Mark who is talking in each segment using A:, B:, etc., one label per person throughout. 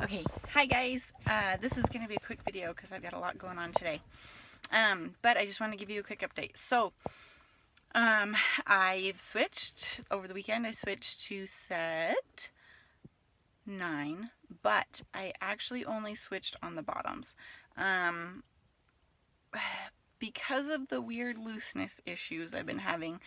A: Okay, hi guys. This is going to be a quick video because I've got a lot going on today. But I just want to give you a quick update. So, I've switched over the weekend. I switched to set 9, but I actually only switched on the bottoms. Because of the weird looseness issues I've been having,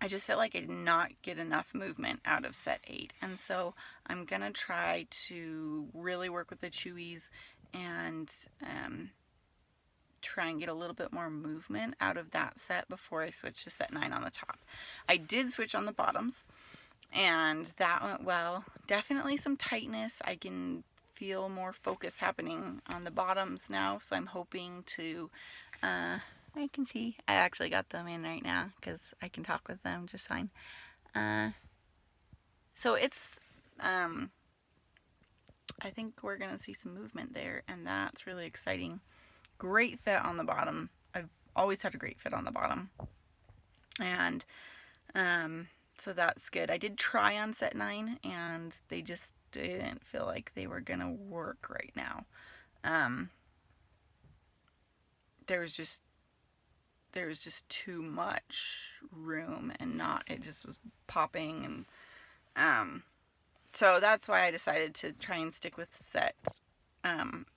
A: I just felt like I did not get enough movement out of set 8, and so I'm gonna try to really work with the chewies and try and get a little bit more movement out of that set before I switch to set 9 on the top. I did switch on the bottoms, and that went well. Definitely some tightness. I can feel more focus happening on the bottoms now, so I'm hoping to I can see. I actually got them in right now because I can talk with them just fine. So it's, I think we're going to see some movement there, and that's really exciting. Great fit on the bottom. I've always had a great fit on the bottom. And so that's good. I did try on set 9, and they just didn't feel like they were going to work right now. There was just too much room and it just was popping, and so that's why I decided to try and stick with set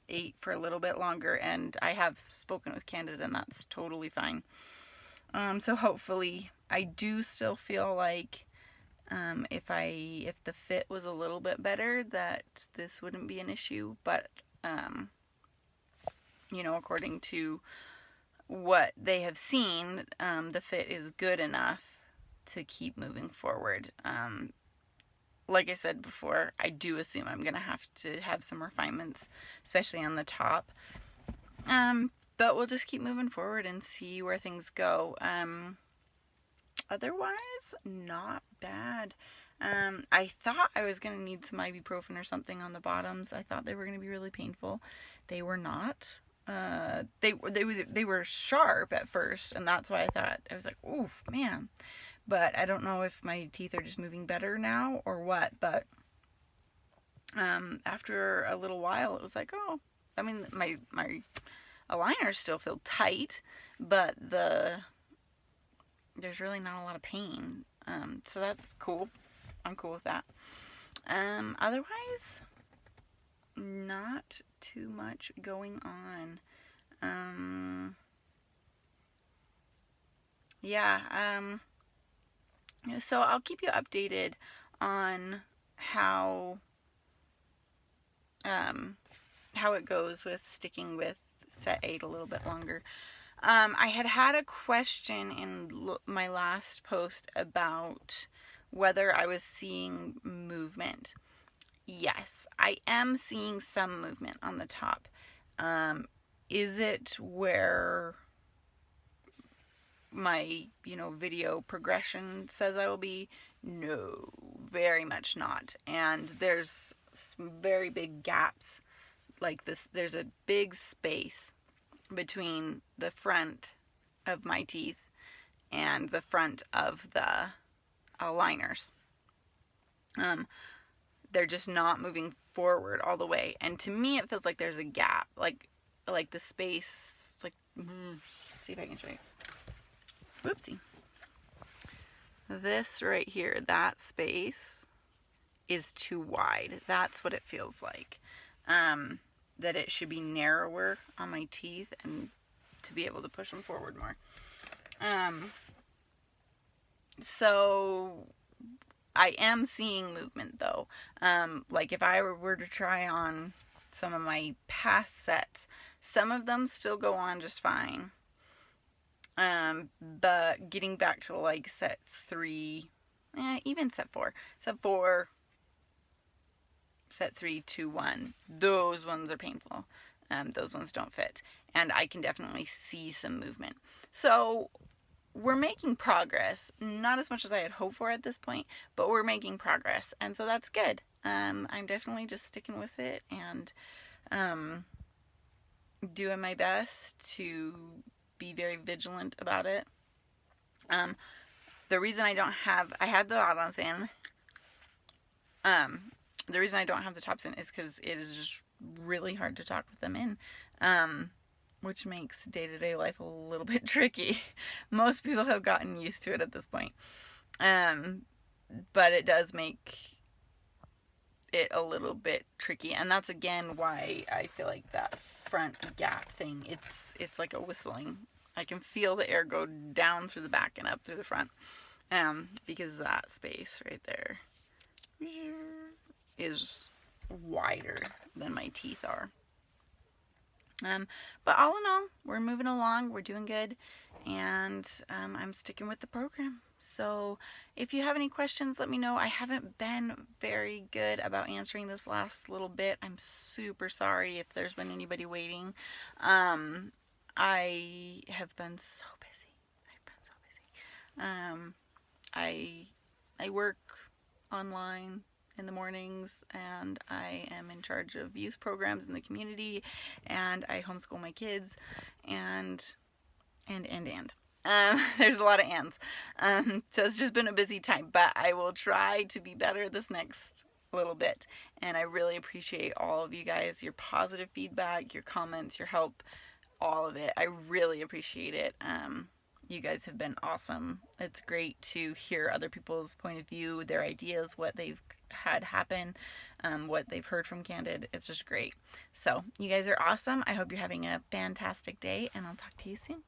A: 8 for a little bit longer, and I have spoken with Candid and that's totally fine. So hopefully I do still feel like if the fit was a little bit better that this wouldn't be an issue, but according to what they have seen, the fit is good enough to keep moving forward. Like I said before, I do assume I'm going to have some refinements, especially on the top. But we'll just keep moving forward and see where things go. Otherwise, not bad. I thought I was going to need some ibuprofen or something on the bottoms. I thought they were going to be really painful. They were not. They were sharp at first, and that's why I was like, oof, man. But I don't know if my teeth are just moving better now or what. But after a little while, it was like, oh, I mean, my aligners still feel tight, but there's really not a lot of pain. So that's cool. I'm cool with that. Otherwise, not too much going on. So I'll keep you updated on how it goes with sticking with set 8 a little bit longer. I had a question in my last post about whether I was seeing movement. Yes, I am seeing some movement on the top. Is it where my, video progression says I will be? No, very much not. And there's some very big gaps like this. There's a big space between the front of my teeth and the front of the aligners. They're just not moving forward all the way, and to me it feels like there's a gap, like the space, like, see if I can show you. Whoopsie. This right here, that space is too wide. That's what it feels like. That it should be narrower on my teeth and to be able to push them forward more. So I am seeing movement though. Like if I were to try on some of my past sets, some of them still go on just fine. But getting back to like set 3, even set 4, set 3, 2, 1, those ones are painful. Those ones don't fit, and I can definitely see some movement. So we're making progress, not as much as I had hoped for at this point, but we're making progress, and so that's good. I'm definitely just sticking with it and doing my best to be very vigilant about it. The reason I had the bottoms in, the reason I don't have the tops in is because it is just really hard to talk with them in, um, which makes day-to-day life a little bit tricky. Most people have gotten used to it at this point. But it does make it a little bit tricky, and that's again why I feel like that front gap thing, it's like a whistling. I can feel the air go down through the back and up through the front, because that space right there is wider than my teeth are. But all in all, we're moving along, we're doing good, and I'm sticking with the program. So if you have any questions, let me know. I haven't been very good about answering this last little bit. I'm super sorry if there's been anybody waiting. I have been so busy. I work online in the mornings, and I am in charge of youth programs in the community, and I homeschool my kids, and there's a lot of ands. So it's just been a busy time, but I will try to be better this next little bit. And I really appreciate all of you guys, your positive feedback, your comments, your help, all of it. I really appreciate it. You guys have been awesome. It's great to hear other people's point of view, their ideas, what they've had happen, what they've heard from Candid. It's just great. So you guys are awesome. I hope you're having a fantastic day, and I'll talk to you soon.